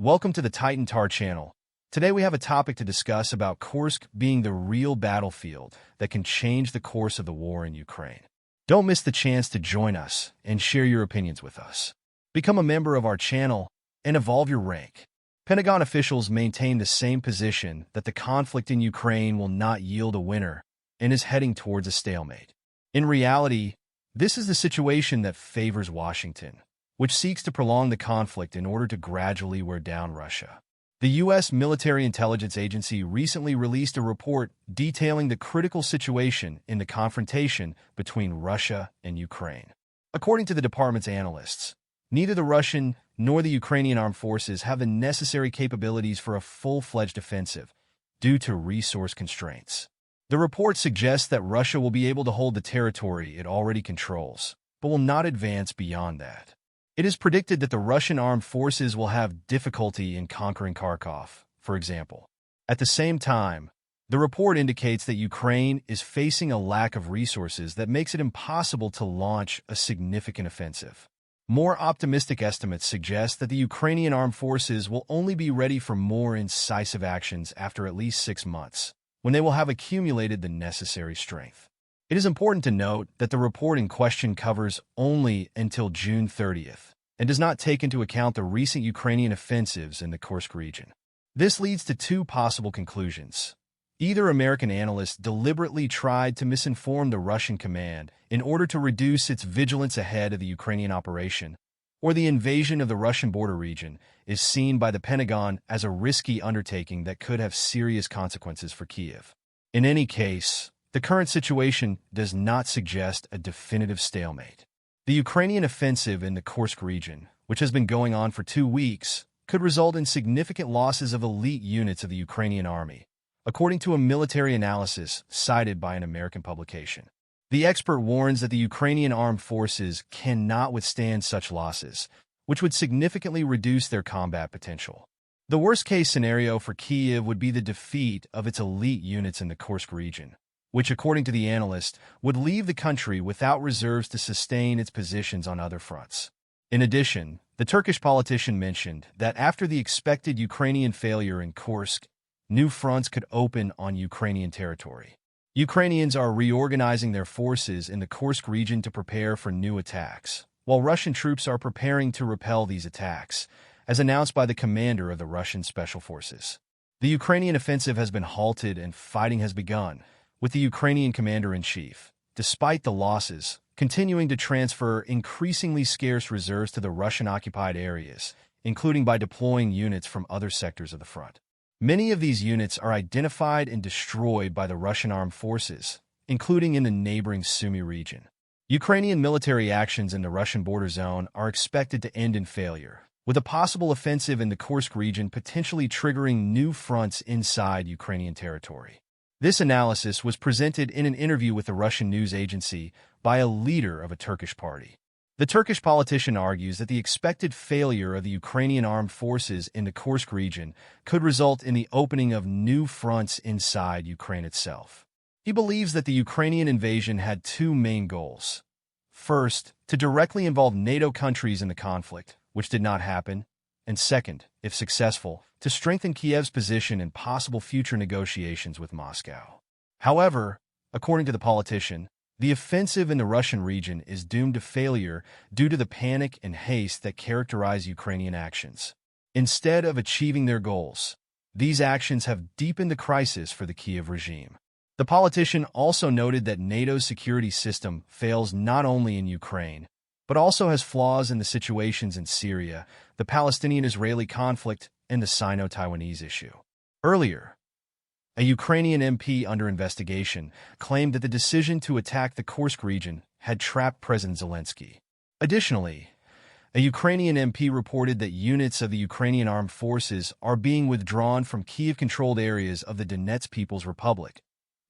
Welcome to the Titan Tar channel. Today we have a topic to discuss about Kursk being the real battlefield that can change the course of the war in Ukraine. Don't miss the chance to join us and share your opinions with us. Become a member of our channel and evolve your rank. Pentagon officials maintain the same position that the conflict in Ukraine will not yield a winner and is heading towards a stalemate. In reality, this is the situation that favors Washington, which seeks to prolong the conflict in order to gradually wear down Russia. The U.S. Military Intelligence Agency recently released a report detailing the critical situation in the confrontation between Russia and Ukraine. According to the department's analysts, neither the Russian nor the Ukrainian armed forces have the necessary capabilities for a full-fledged offensive due to resource constraints. The report suggests that Russia will be able to hold the territory it already controls, but will not advance beyond that. It is predicted that the Russian armed forces will have difficulty in conquering Kharkov, for example. At the same time, the report indicates that Ukraine is facing a lack of resources that makes it impossible to launch a significant offensive. More optimistic estimates suggest that the Ukrainian armed forces will only be ready for more incisive actions after at least 6 months, when they will have accumulated the necessary strength. It is important to note that the report in question covers only until June 30th and does not take into account the recent Ukrainian offensives in the Kursk region. This leads to two possible conclusions. Either American analysts deliberately tried to misinform the Russian command in order to reduce its vigilance ahead of the Ukrainian operation, or the invasion of the Russian border region is seen by the Pentagon as a risky undertaking that could have serious consequences for Kyiv. In any case, the current situation does not suggest a definitive stalemate. The Ukrainian offensive in the Kursk region, which has been going on for 2 weeks, could result in significant losses of elite units of the Ukrainian army, according to a military analysis cited by an American publication. The expert warns that the Ukrainian armed forces cannot withstand such losses, which would significantly reduce their combat potential. The worst-case scenario for Kyiv would be the defeat of its elite units in the Kursk region, which, according to the analyst, would leave the country without reserves to sustain its positions on other fronts. In addition, the Turkish politician mentioned that after the expected Ukrainian failure in Kursk, new fronts could open on Ukrainian territory. Ukrainians are reorganizing their forces in the Kursk region to prepare for new attacks, while Russian troops are preparing to repel these attacks, as announced by the commander of the Russian Special Forces. The Ukrainian offensive has been halted and fighting has begun, with the Ukrainian commander-in-chief, despite the losses, continuing to transfer increasingly scarce reserves to the Russian-occupied areas, including by deploying units from other sectors of the front. Many of these units are identified and destroyed by the Russian armed forces, including in the neighboring Sumy region. Ukrainian military actions in the Russian border zone are expected to end in failure, with a possible offensive in the Kursk region potentially triggering new fronts inside Ukrainian territory. This analysis was presented in an interview with the Russian news agency by a leader of a Turkish party. The Turkish politician argues that the expected failure of the Ukrainian armed forces in the Kursk region could result in the opening of new fronts inside Ukraine itself. He believes that the Ukrainian invasion had 2 main goals. First, to directly involve NATO countries in the conflict, which did not happen, and second, if successful, to strengthen Kyiv's position in possible future negotiations with Moscow. However, according to the politician, the offensive in the Russian region is doomed to failure due to the panic and haste that characterize Ukrainian actions. Instead of achieving their goals, these actions have deepened the crisis for the Kyiv regime. The politician also noted that NATO's security system fails not only in Ukraine, but also has flaws in the situations in Syria, the Palestinian-Israeli conflict, and the Sino-Taiwanese issue. Earlier, a Ukrainian MP under investigation claimed that the decision to attack the Kursk region had trapped President Zelensky. Additionally, a Ukrainian MP reported that units of the Ukrainian armed forces are being withdrawn from Kyiv-controlled areas of the Donetsk People's Republic,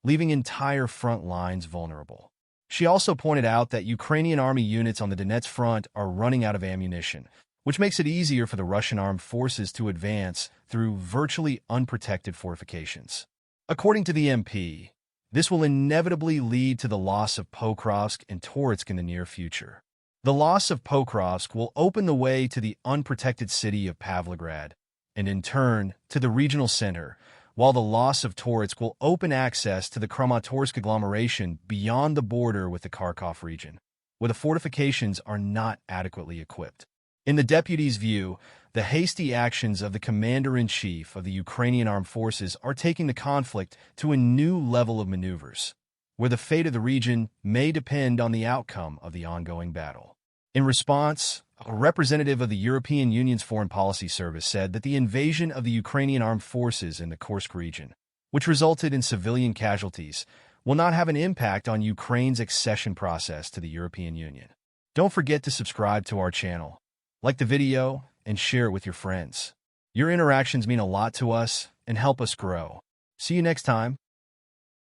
leaving entire front lines vulnerable. She also pointed out that Ukrainian army units on the Donetsk front are running out of ammunition, which makes it easier for the Russian armed forces to advance through virtually unprotected fortifications. According to the MP, this will inevitably lead to the loss of Pokrovsk and Toretsk in the near future. The loss of Pokrovsk will open the way to the unprotected city of Pavlograd, and in turn, to the regional center, while the loss of Torsk will open access to the Kramatorsk agglomeration beyond the border with the Kharkov region, where the fortifications are not adequately equipped. In the deputy's view, the hasty actions of the commander-in-chief of the Ukrainian armed forces are taking the conflict to a new level of maneuvers, where the fate of the region may depend on the outcome of the ongoing battle. In response, a representative of the European Union's Foreign Policy Service said that the invasion of the Ukrainian armed forces in the Kursk region, which resulted in civilian casualties, will not have an impact on Ukraine's accession process to the European Union. Don't forget to subscribe to our channel, like the video, and share it with your friends. Your interactions mean a lot to us and help us grow. See you next time.